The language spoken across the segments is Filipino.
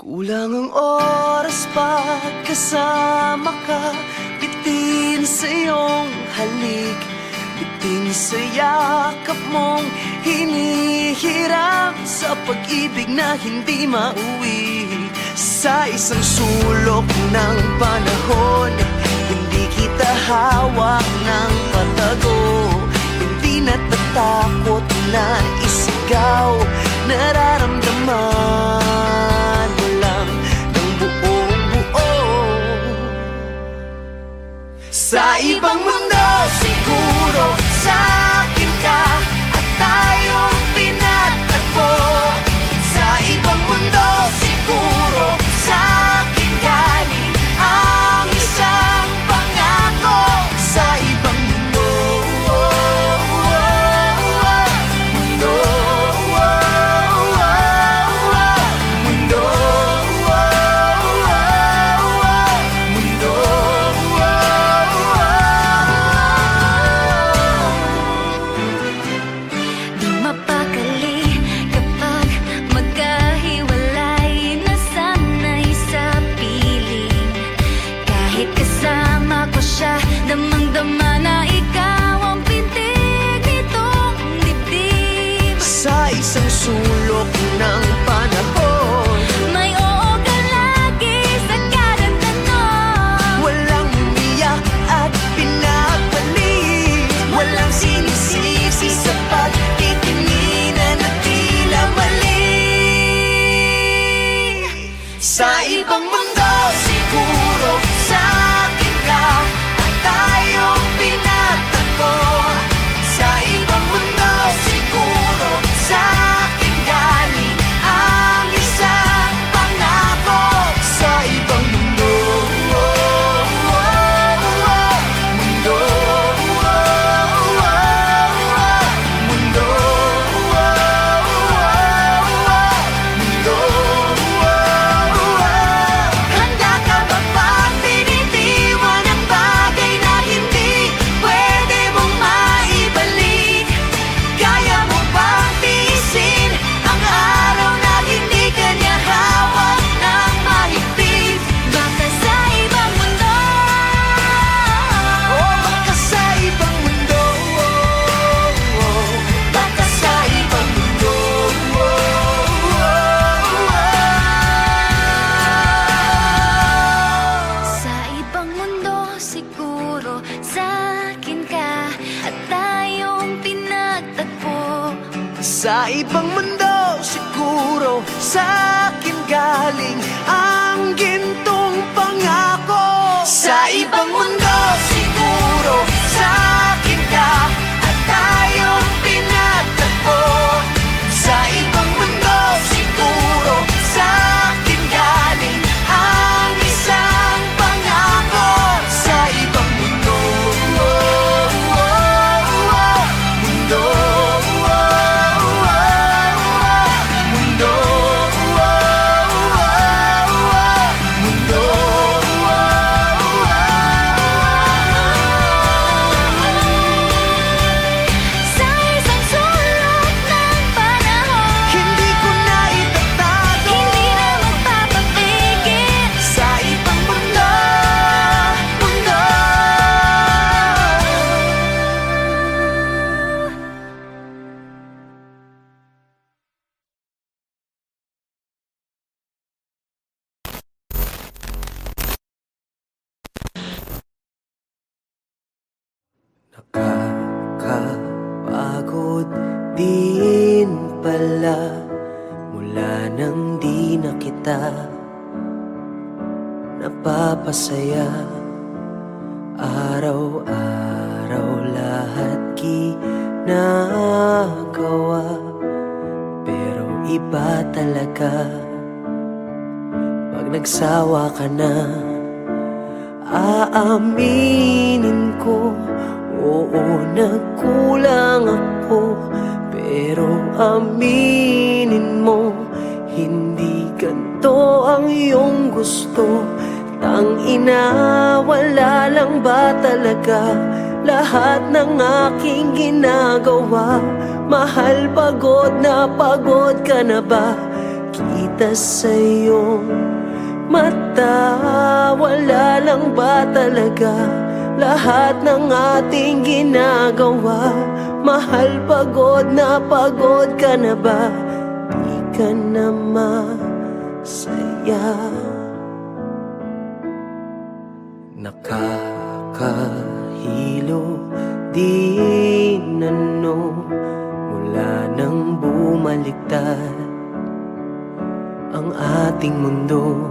Kulang ang oras pag kasama ka. Bitin sa iyong halik, bitin sa yakap mong hinihiram, sa pag-ibig na hindi mauwi. Sa isang sulok ng panahon, hindi kita hawak ng patago. Hindi natatakot na isigaw, nararamdaman mo lang ng buong buo. Sa ibang mundo siguro sa akin ka at tayong pinagtagpo. Sa ibang mundo siguro sa akin galing ang isang pangako. Sa ibang mundo, mundo, mundo, mundo. Di mapakali kapag magkahiwalay, nasanay sa piling. Kahit kasama ko siya, damang-dama na ikaw ang pintig nitong dibdib. Sa isang sulok ng panahon, May oo ka lagi sa kada tanong. walang umiyak at pinagpalit, walang sinisisi sa pagtitinginan at tila mali. Sa ibang mundo siguro sa akin ka at tayong pinagtagpo. Sa ibang mundo siguro sa akin galing ang isang pangako. Sa ibang mundo, mundo, mundo, handa ka ba bang binitiwan ang bagay na hindi pwede mong maibalik? Kaya mo bang tiisin ang araw na hindi ka niya hawak ng mahigpit? Baka sa ibang mundo, Baka sa ibang mundo, baka sa ibang mundo. sa ibang mundo siguro sa akin ka at tayong pinagtagpo. Sa ibang mundo siguro sa akin galing ang gintong pangako. Sa ibang mundo siguro sa akin ka at tayong pinagtagpo. Sa ibang mundo siguro sa akin galing ang isang pangako. Sa ibang mundo, mundo, mundo, mundo. Sa isang sulok ng panahon, Hindi ko na itatago, hindi na magpapapigil. sa ibang mundo, mundo. Nakakapagod din pala mula nang di na kita napapasaya. Araw-araw lahat ginagawa, pero iba talaga pag nagsawa ka na. Aaminin ko, oo, nagkulang ako, pero aminin mo, hindi ganito ang iyong gusto. Tangina, wala lang ba talaga lahat ng aking ginagawa? Mahal, pagod na pagod ka na ba? kita sa iyong mata. Wala lang ba talaga lahat ng ating ginagawa? Mahal, pagod ka na ba? Di ka na masaya. Nakakahilo din mula nang bumaliktad ang ating mundo.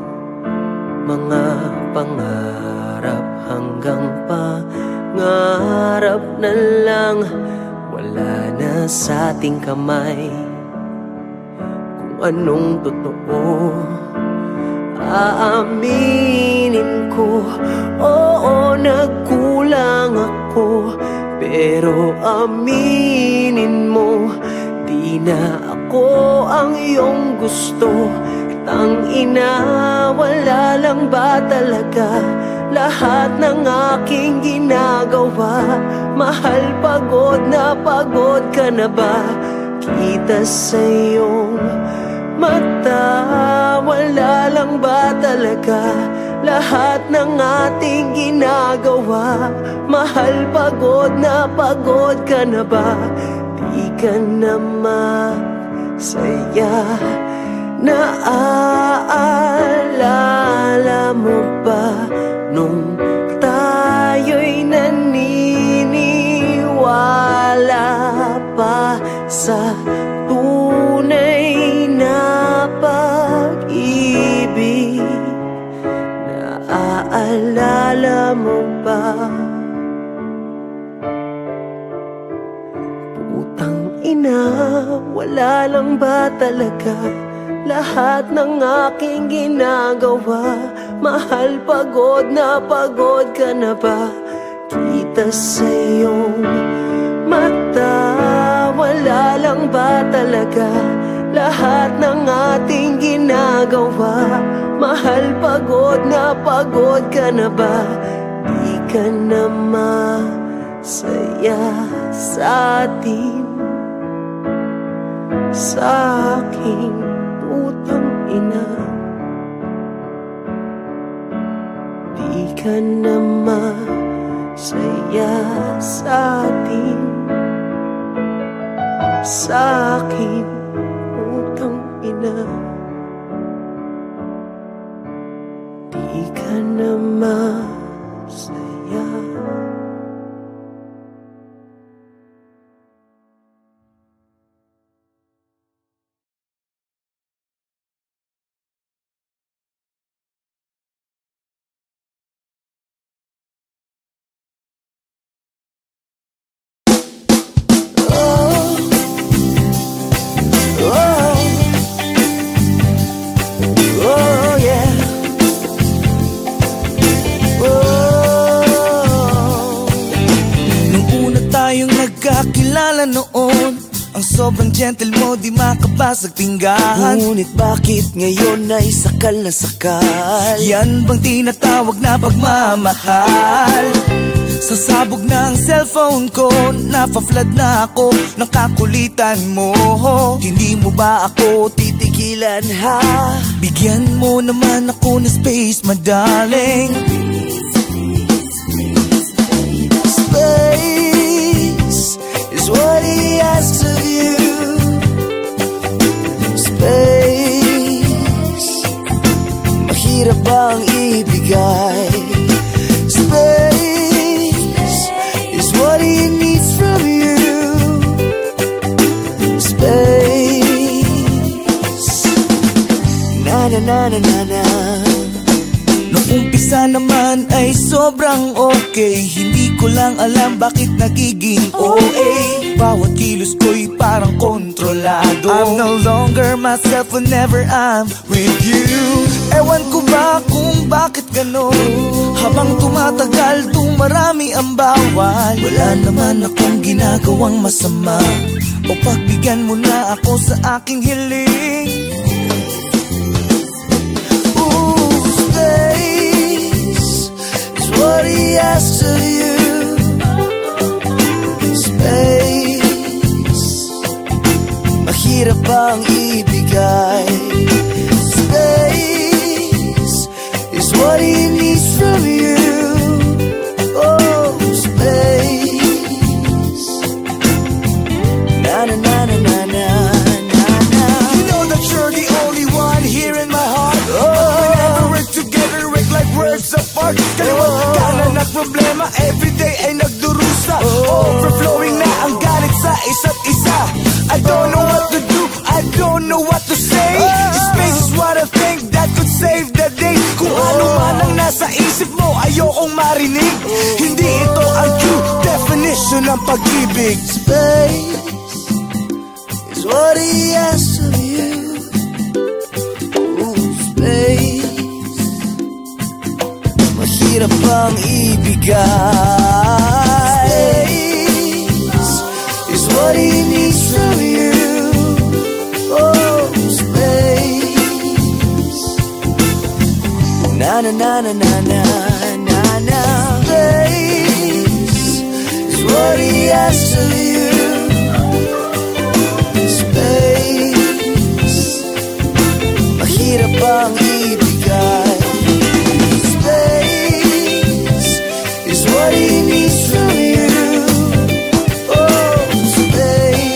Mga pangarap hanggang pangarap na lang, wala na sa ating kamay. Kung anong totoo, aaminin ko, oo, nagkulang ako. Pero aminin mo, di na ako ang iyong gusto. Tangina, wala lang ba talaga lahat ng aking ginagawa? Mahal, pagod ka na ba? Kita sa iyong mata. Wala lang ba talaga lahat ng ating ginagawa? Mahal, pagod ka na ba? Di ka na masaya. Naaalala mo ba nung tayo'y naniniwala pa sa tunay na pag-ibig? Naaalala mo ba? Putang ina, wala lang ba talaga lahat ng aking ginagawa? Mahal, pagod ka na ba? Kita sa iyong mata. Wala lang ba talaga lahat ng ating ginagawa? Mahal, pagod ka na ba? Di ka na masaya sa atin, sa aking putang ina. Di ka na masaya sa atin, sa aking putang ina. Di ka na masaya. Kakilala noon, ang sobrang gentle mo, di makabasag pinggan. Ngunit bakit ngayon ay sakal na sakal? Yan bang tinatawag na pagmamahal? Sasabog na ang cellphone ko, napa-flood na ako ng kakulitan mo. Hindi mo ba ako titigilan ha? Bigyan mo naman ako ng space, madaling. Space what he asks of you. Space, mahirap bang ibigay? Space is what he needs from you. Space, na na na na na na. Nung umpisa naman ay sobrang okay, hindi ko lang alam bakit nagiging OA. Bawat kilos ko'y parang kontrolado. I'm no longer myself whenever I'm with you. Ewan ko ba kung bakit ganon? Habang tumatagal, dumarami ang bawal. Wala naman akong ginagawang masama, o pagbigyan mo na ako sa aking hiling. What he asks of you. Space, mahirap bang ibigay? what he needs from you. Oh, space. Na na na na na na na na. You know that you're the only one here in my heart. Whenever we're together, we're like worlds apart. Kaliwat kanan na problema, everyday ay nagdurusa. Overflowing na ang galit sa isa't isa. I don't know what to do, I don't know what to say. Space is what I think that could save the day. Kung ano man ang nasa isip mo, ayokong marinig. Hindi ito ang true definition ng pag-ibig. Space is what he asks of you. Ooh, space, mahirap bang ibigay? Space is what he needs from you. Oh, space. Na na na na na na na na. Space is what he asks of you. Space, mahirap bang ibigay? Space is what he needs from you. Oh, space.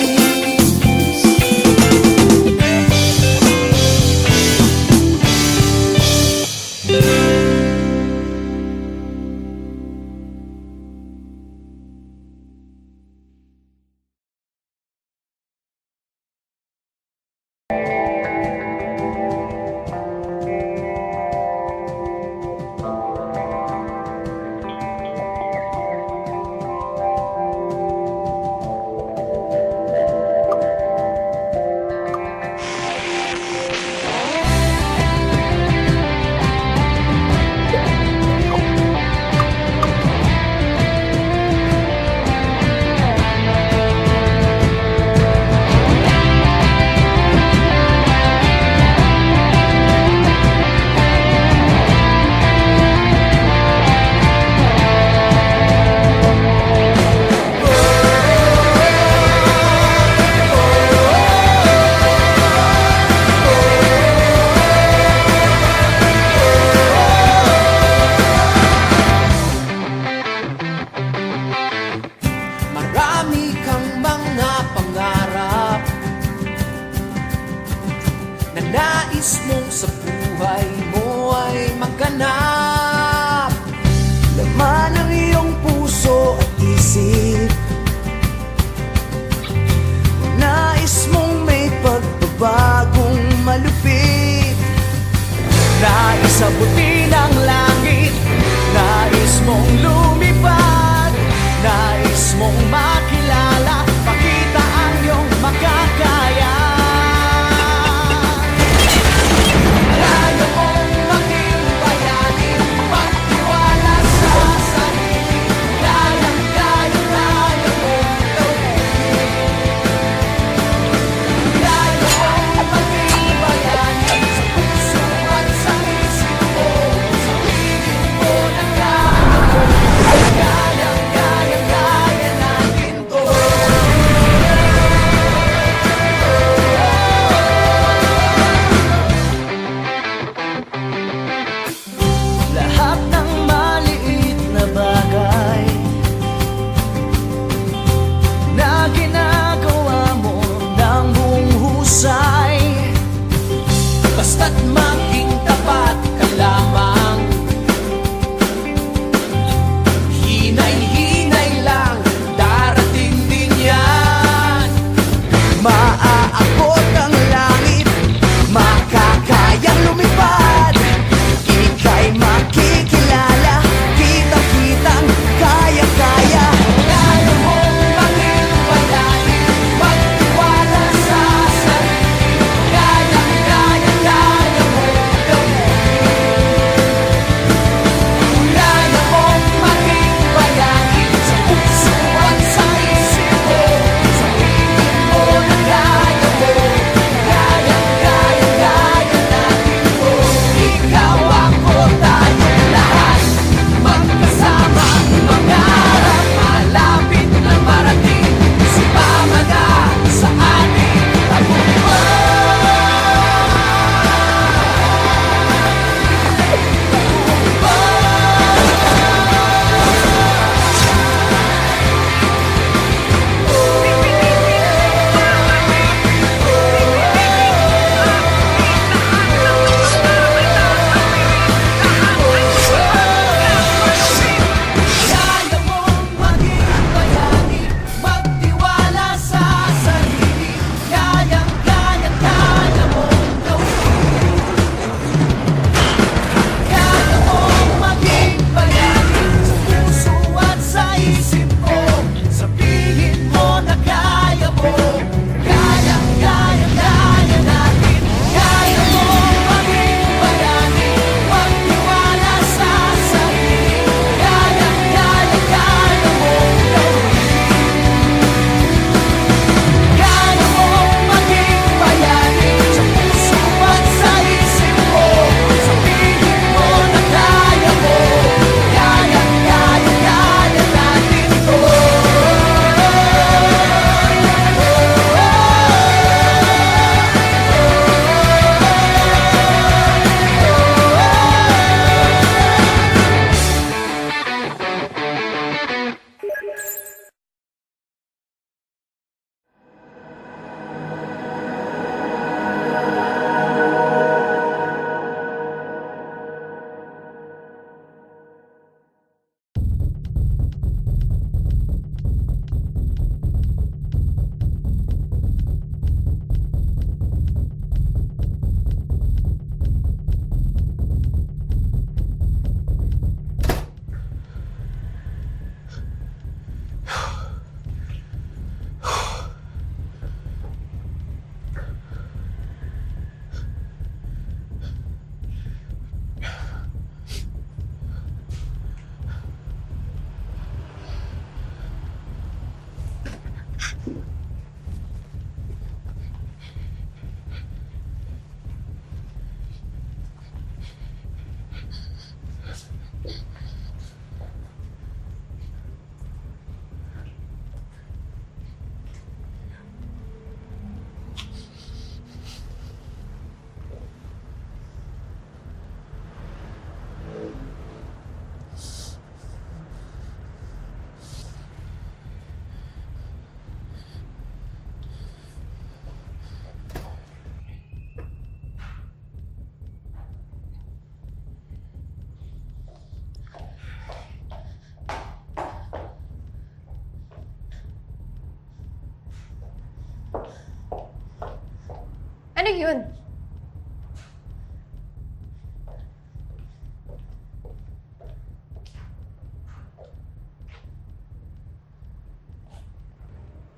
yun?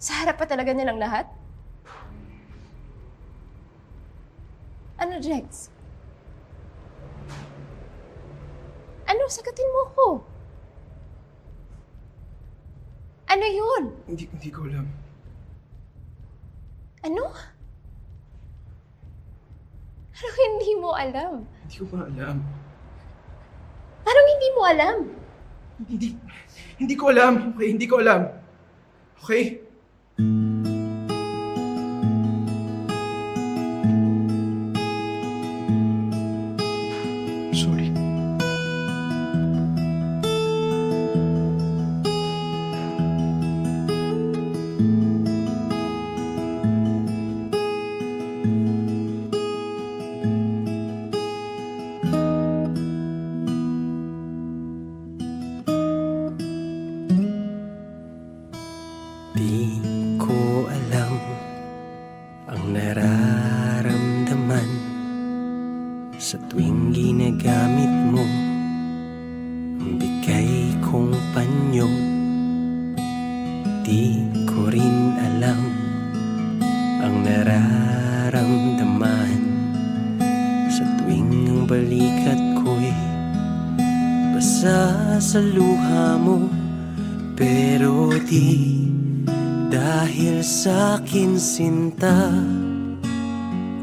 Sa harap pa talaga nilang lahat? Ano, Jex? Ano? Sagutin mo ko. Ano yun? Hindi ko alam. Ano? Anong hindi mo alam? Hindi ko ba alam? Anong hindi mo alam? Hindi ko alam. Okay, hindi ko alam. Okay? Sorry. Di ko alam ang nararamdaman sa tuwing ginagamit mo ang bigay kong panyo. Di ko rin alam ang nararamdaman sa tuwing ang balikat ko'y basa sa luha mo. Pero di dahil sa'kin sinta,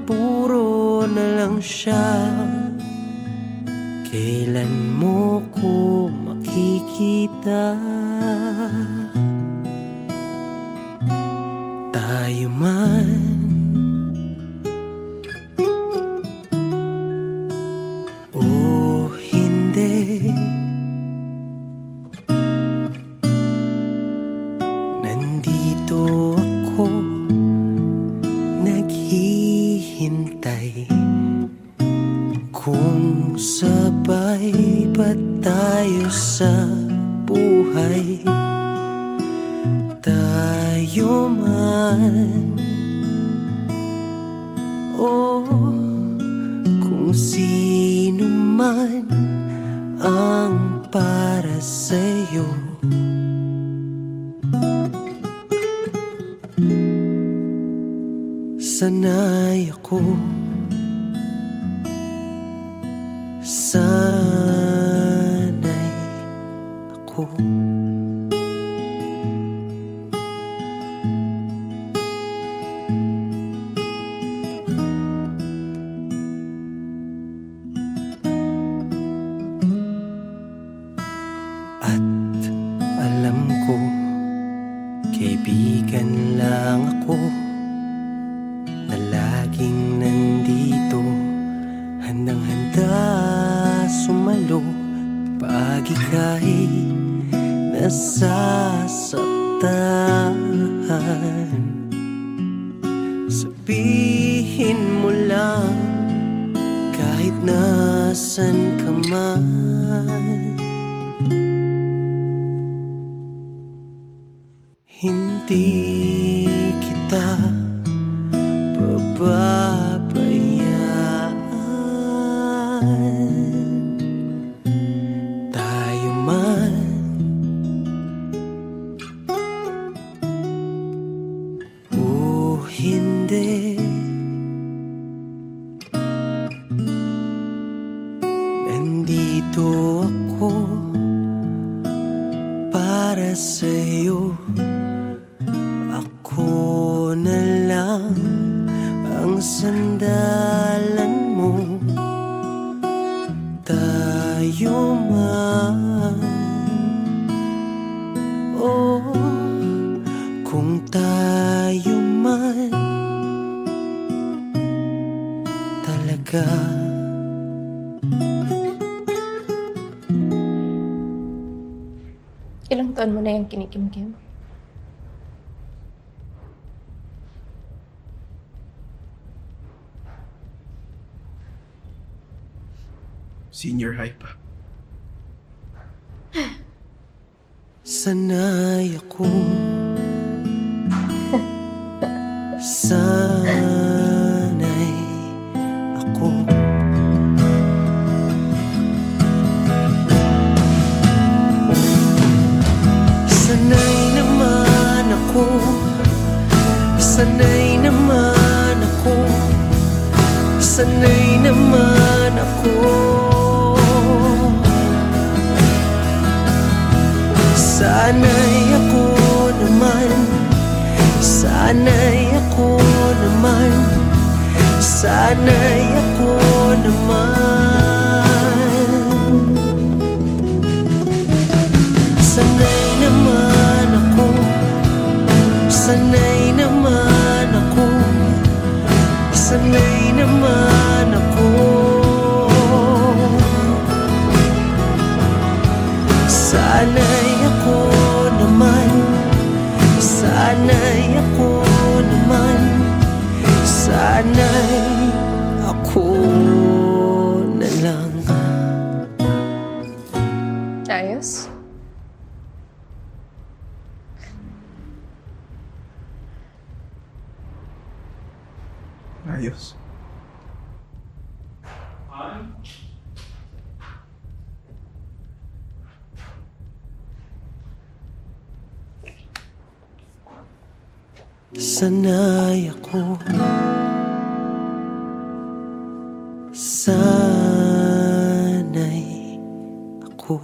puro na lang siya. Kailan mo ko makikita? Tayo man o hindi, nandito ako naghihintay. Kung sabay ba tayo sa buhay, tayo man o kung sino man ang para sa'yo. Sanay ako, sanay ako. At alam ko, kaibigan lang ako na laging nandito, handang-handa sumalo pag ika'y nasasaktan. Sabihin mo lang kahit nasan ka man, hindi kita pababayaan. Tayo man o hindi, nandito ako para sa'yo. Ako na lang ang sandalan mo. Tayo man o kung tayo man talaga. Ilang taon mo na yung kinikimkim? Senior high pa. Sanay ako, sanay Sanay naman ako. Sanay ako naman. Sanay ako naman. Sanay ako naman. Sanay naman ako. Sanay naman ako. Sanay naman ako. Sanay ako naman. Sanay ako naman. Sanay ako na lang. Ayos? Ayos. Sanay ako. Sanay ako.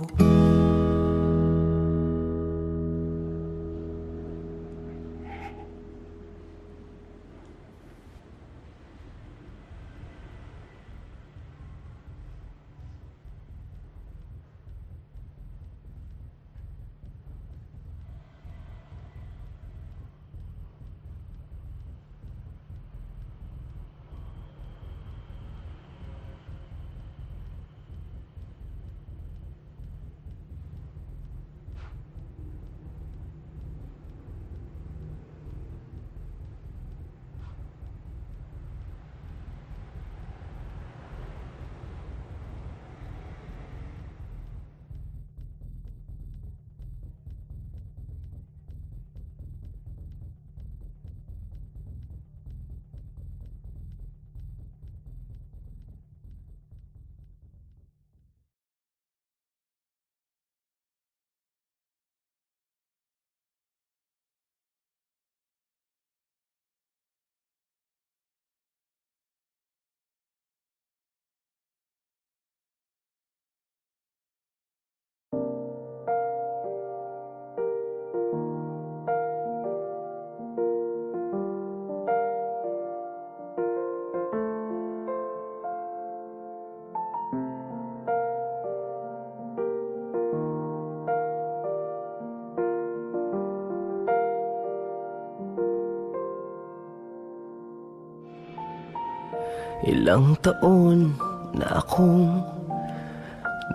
Ilang taon na akong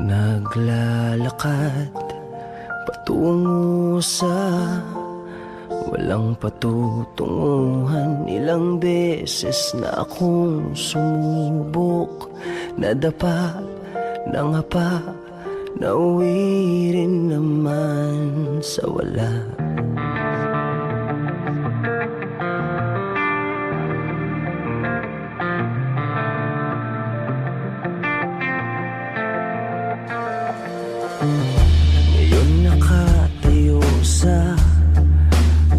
naglalakad patungo sa walang patutunguhan. Ilang beses na akong sumubok, nadapa, nangapa, nauwi rin naman sa wala. Ngayon nakatayo sa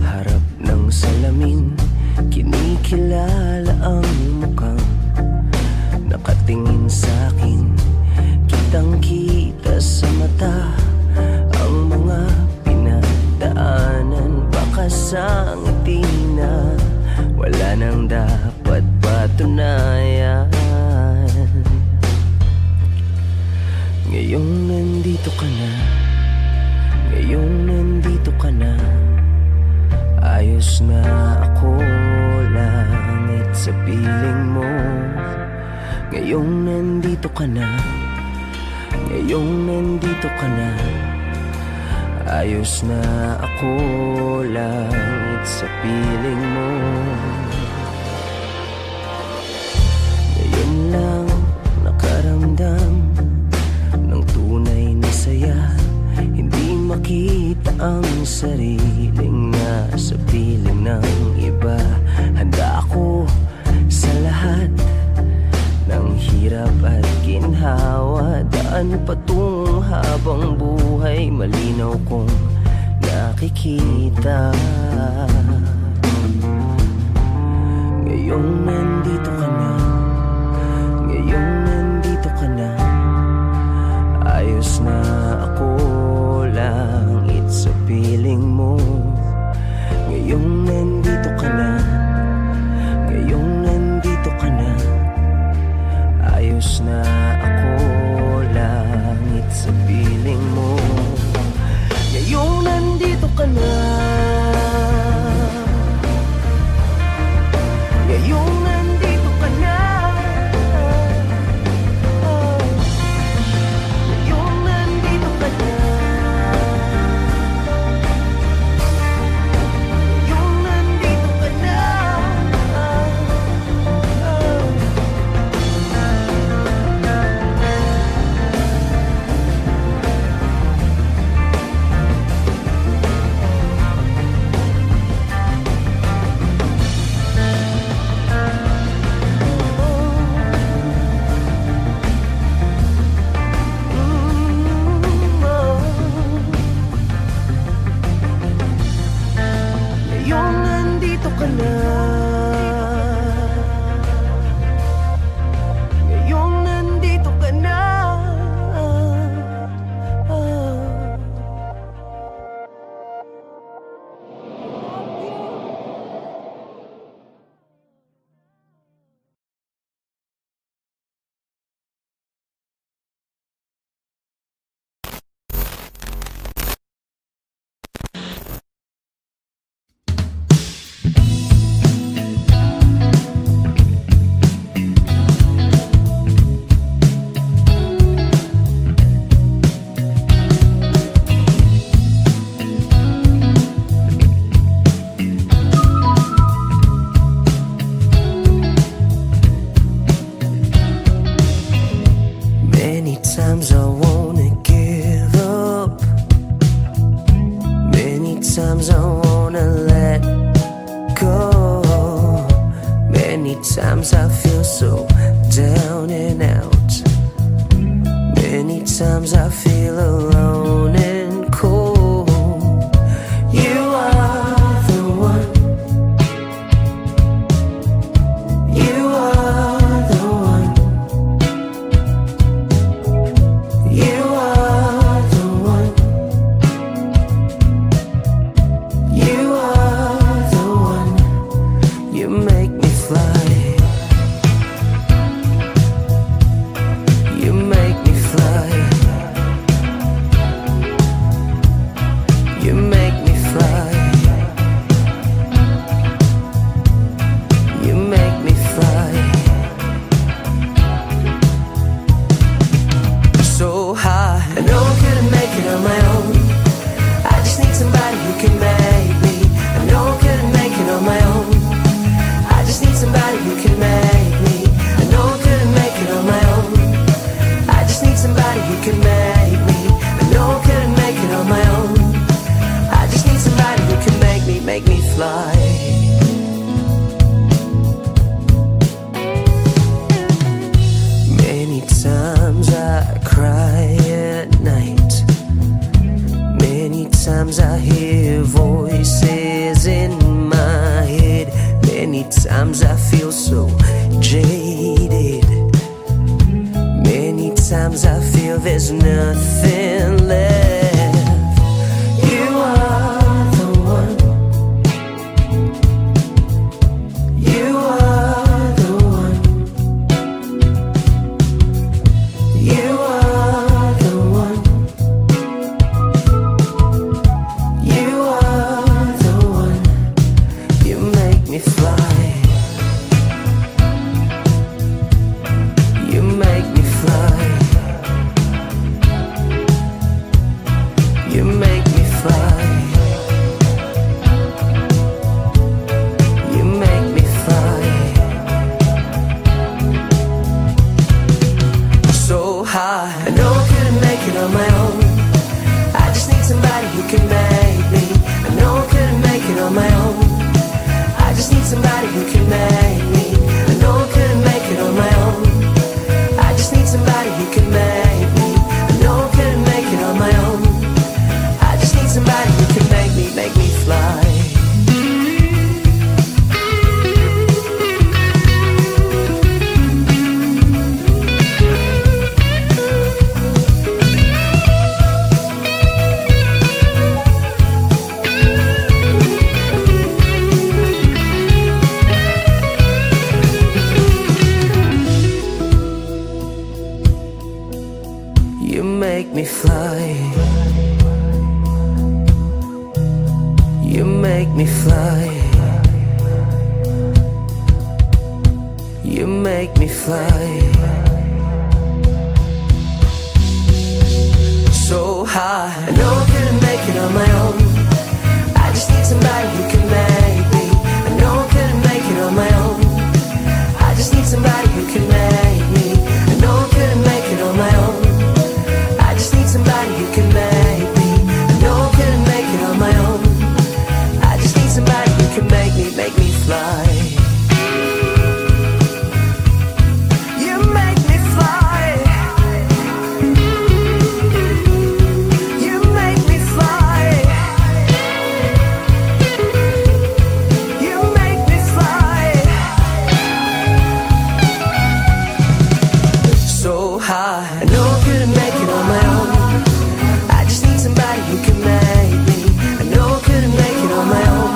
harap ng salamin, kinikilala ang mukhang nakatingin sa'kin. Kitang-kita sa mata ang mga pinagdaanan. Baka sa ngiti na wala nang dapat patunayan. Ngayong nandito ka na, ngayong nandito ka na, ayos na ako, langit sa piling mo. Ngayong nandito ka na, ngayong nandito ka na, ayos na ako, langit sa piling mo. Ngayon lang nakaramdam ng tunay na saya, hindi makita ang sariling nasa piling ng iba. Handa ako sa lahat ng hirap at ginhawa, daan patungong habang buhay, malinaw kong nakikita. Ngayong nandito ka na, so down and out. Many times I feel alone and cold. You are the one. You are the one. You are the one. You are the one. You make me fly. You make me fly. You make me fly. You make me fly. So high, I know I couldn't make it on my own. I just need somebody who can make me. I know I couldn't make it on my own. I just need somebody who can make me. I know I couldn't make it on my own. I just need somebody who can make me. I know I couldn't make it on my own. I just need somebody who can make me fly. Many times I cry at night. Many times I hear voices in my head. Many times I feel so jaded. Many times I feel there's nothing left. You are the one. You are the one. You are the one. You are the one. You make me fly. You make me fly. You make me fly. You make me fly. So high, I know I couldn't make it on my own. I just need somebody who can make me. I know I couldn't make it on my own. I just need somebody who can make me. I know I couldn't make it on my own. I just need somebody who can make me. I know I couldn't make it on my own. I just need somebody who can make me fly. You make me fly. You make me fly. You make me fly. So high, I know I couldn't make it on my own. I just need somebody who can make me. I know I couldn't make it on my own. I just need somebody who can make me. I know I couldn't make it on my own. I just need somebody who can make me. I know I couldn't make it on my own. I just need somebody who can make me fly. You make me fly. You make me fly. You make me fly. So high, I know I couldn't make it on my own. I just need somebody who can make me. I know I couldn't make it on my own.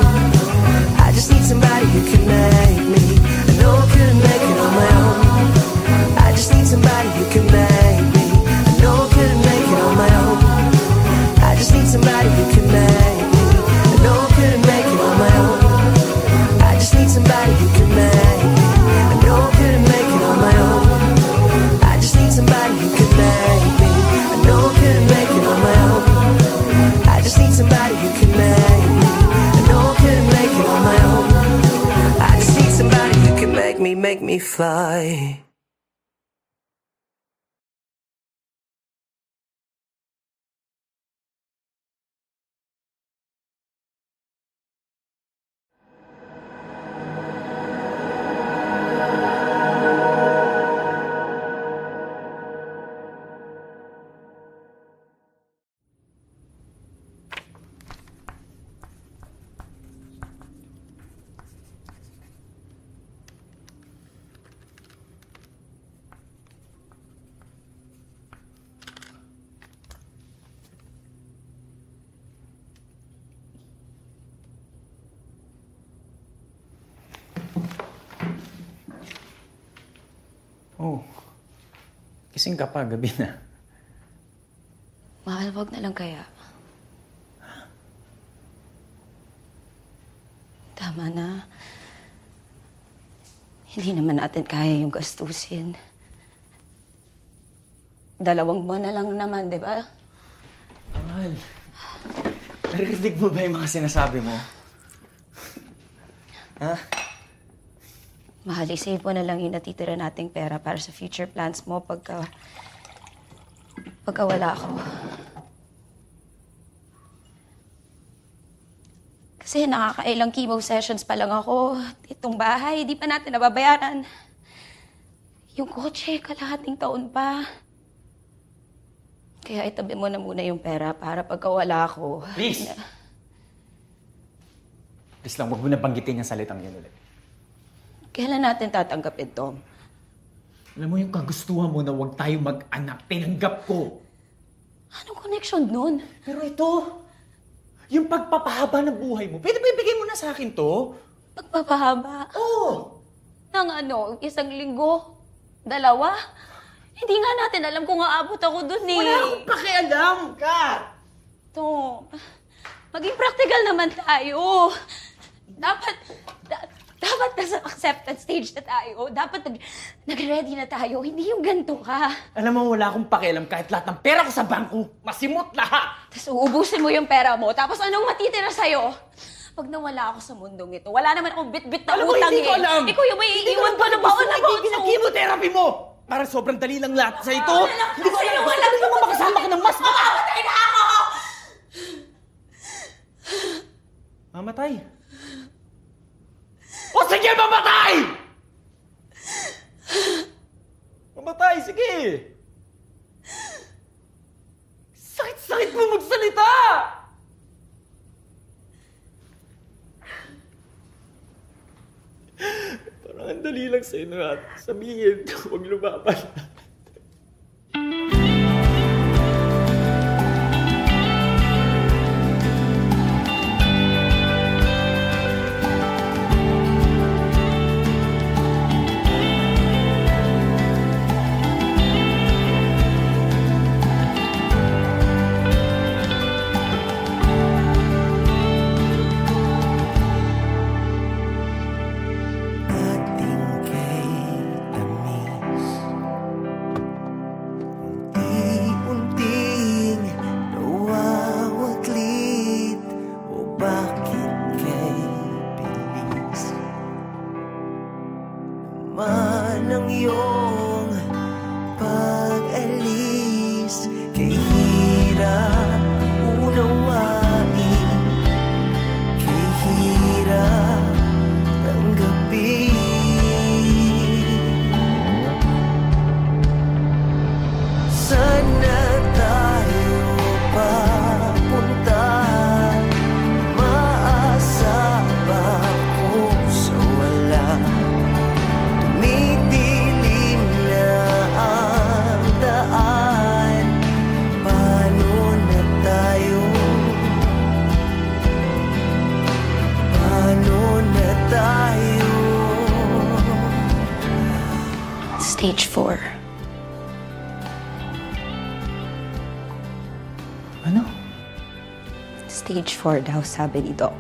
I just need somebody who can make me. I know I couldn't make it on my own. I just need somebody who can make me. I know I couldn't make it on my own. I just need somebody who can make me. I know I couldn't make it on my own. I just need somebody who can make me. I know I couldn't make it on my own. I just need somebody who can make me. I know I couldn't make it on my own. I just need somebody who can make me. I know I couldn't make it on my own. I just need somebody who can make me fly. Oh. Gising ka pa, gabi na. Mahal, wag na lang kaya. Tama na. Hindi naman natin kaya yung gastusin. 2 buwan na lang naman, di ba? Mahal, narinig mo ba yung mga sinasabi mo? Ha? Mahal, isave mo na lang yung natitira nating pera para sa future plans mo pagka wala ako. Kasi nakakailang chemo sessions pa lang ako. Itong bahay, di pa natin nababayaran. Yung kotse, kalahating taon pa. Kaya itabi mo na muna yung pera para pagka wala ako. Please! Please lang, huwag mo na banggitin yung salitang yun ulit. Kailan natin tatanggapin, Tom? Alam mo yung kagustuhan mo na huwag tayo mag-anak, tinanggap ko. Anong connection nun? Pero ito, yung pagpapahaba ng buhay mo, pwede ba ibigay mo na sa akin to? Pagpapahaba? Oo! Nang ano, 1 linggo? 2? Hindi nga natin alam kung aabot ako dun eh. Wala akong pakialam, Kat! Tom, maging practical naman tayo. Dapat nasa acceptance stage na tayo. Dapat nag-ready na tayo. Hindi yung ganito ka. Alam mo, wala akong pakialam kahit lahat ng pera ko sa bangko. Masimot lahat! Tapos uubusin mo yung pera mo. Tapos anong matitira sa'yo? Pag nawala ako sa mundong ito, wala naman akong bit-bit na Alam mo, utang hindi ko alam! Ikaw yung may iiwan pa na baon na baon sa Pinag-chemotherapy mo! Para sobrang dali lang lahat sa ito. Hindi ko alam kung saan mo makasama ka ng mas Mamamatay na ako! Mamatay? O sige, mamatay! Mamatay, sige! Sakit-sakit mo magsalita! Parang ang dali lang sa'yo na sabihin, huwag lumaban. Ang iyong pag-alis, kay hirap unawain, kay hirap tanggapin. Sana tayo papunta, maasa ba ako sa wala? Tumidilim na ang daan, paano na tayo? Paano na tayo? Stage 4. Ano? Stage 4 daw, sabi ni Doc.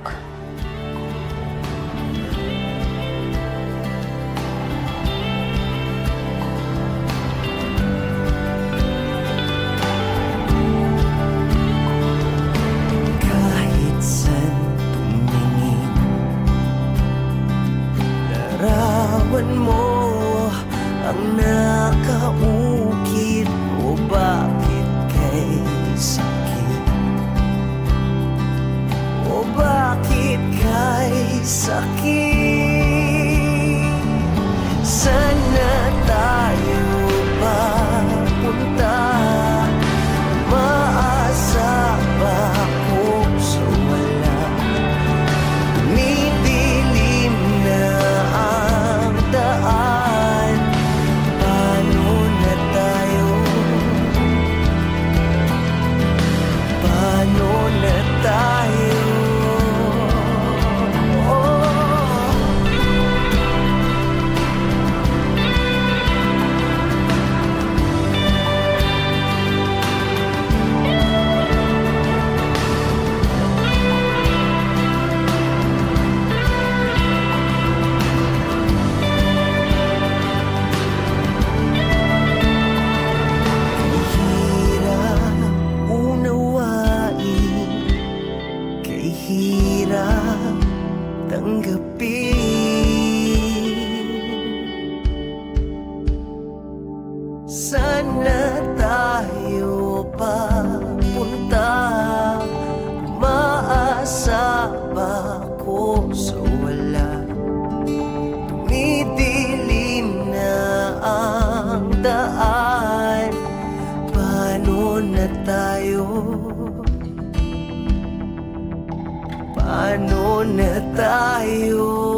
Kahit saan tumingin, larawan mo ang nakaukit. O bakit kay sakit? O bakit kay sakit? Sana tayo papunta, maasa ba ako sa wala? Tumidilim na ang daan, paano na Sana tayo papunta? Umaasa ba ako sa wala? Tumidilim na ang daan. Paano na tayo? Paano na tayo?